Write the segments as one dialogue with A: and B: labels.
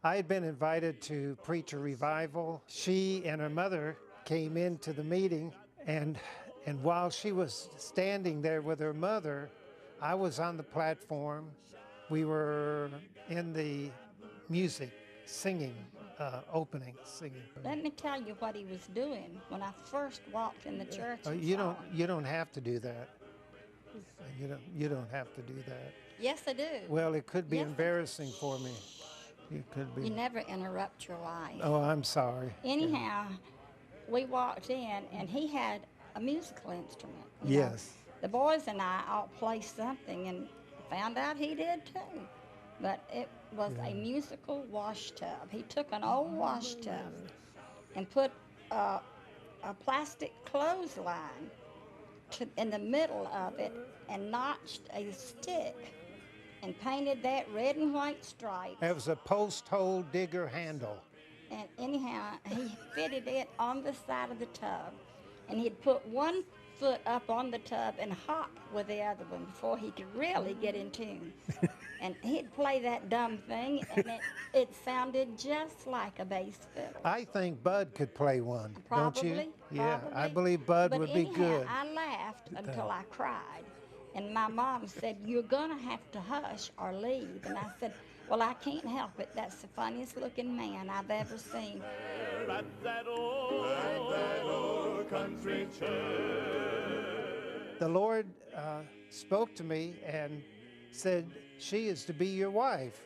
A: I had been invited to preach a revival. She and her mother came into the meeting, and while she was standing there with her mother, I was on the platform. We were in the music, singing, opening, singing.
B: Let me tell you what he was doing when I first walked in the church.
A: You don't have to do that. You don't have to do that.
B: Yes, I do.
A: Well, it could be embarrassing for me. It could be.
B: You never interrupt your life.
A: Oh, I'm sorry.
B: Anyhow, we walked in, and he had a musical instrument.
A: Yes.
B: The boys and I all played something and found out he did too. But it was a musical wash tub. He took an old wash tub and put a plastic clothesline in the middle of it and notched a stick and painted that red and white stripes.
A: It was a post hole digger handle.
B: And anyhow, he fitted it on the side of the tub, and he'd put one foot up on the tub and hop with the other one before he could really get in tune. And he'd play that dumb thing, and it sounded just like a bass fiddle.
A: I think Bud could play one,
B: Probably,
A: don't you? Yeah,
B: probably.
A: I believe Bud would be good.
B: I laughed until I cried. And my mom said, "You're going to have to hush or leave." And I said, "Well, I can't help it. That's the funniest looking man I've ever seen."
C: At that old country church.
A: The Lord spoke to me and said, "She is to be your wife."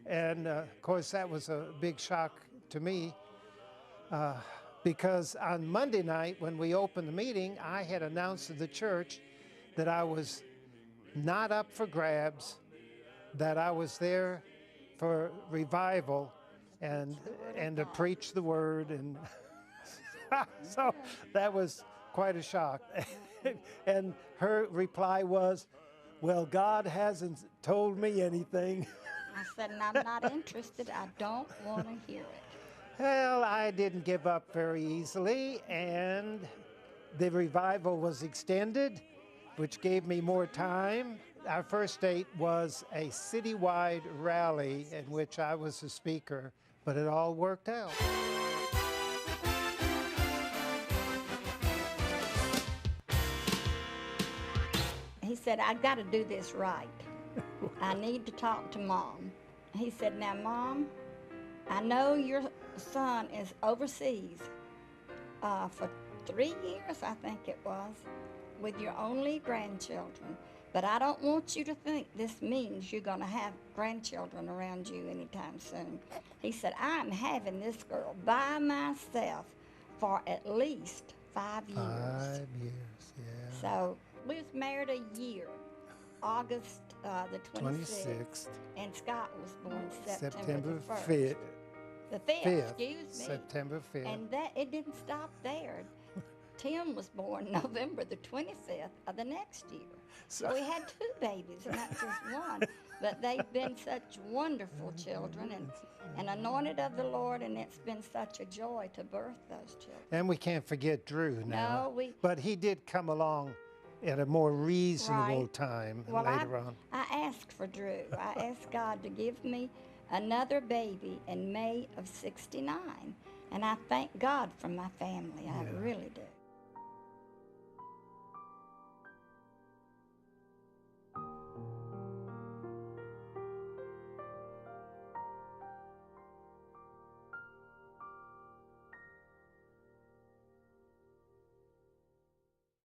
A: And of course, that was a big shock to me because on Monday night when we opened the meeting, I had announced to the church that I was not up for grabs, that I was there for revival and to preach the word, and so that was quite a shock. And her reply was, "Well, God hasn't told me anything."
B: I said, "And I'm not interested. I don't want to hear it."
A: Well, I didn't give up very easily, and the revival was extended, which gave me more time. Our first date was a citywide rally in which I was the speaker, but it all worked out.
B: He said, "I've got to do this right. I need to talk to Mom." He said, "Now, Mom, I know your son is overseas for 3 years, I think it was, with your only grandchildren. But I don't want you to think this means you're going to have grandchildren around you anytime soon." He said, "I'm having this girl by myself for at least 5 years."
A: 5 years, yeah.
B: So we was married a year, August the 26th, and Scott was born September the 1st.
A: 5th.
B: The 5th, excuse me.
A: September 5th.
B: And that it didn't stop there. Tim was born November the 25th of the next year. So we had 2 babies, not just one. But they've been such wonderful children and anointed of the Lord, and it's been such a joy to birth those children.
A: And we can't forget Drew now.
B: No,
A: but he did come along at a more reasonable time later on.
B: I asked for Drew. I asked God to give me another baby in May of '69. And I thank God for my family. I really do.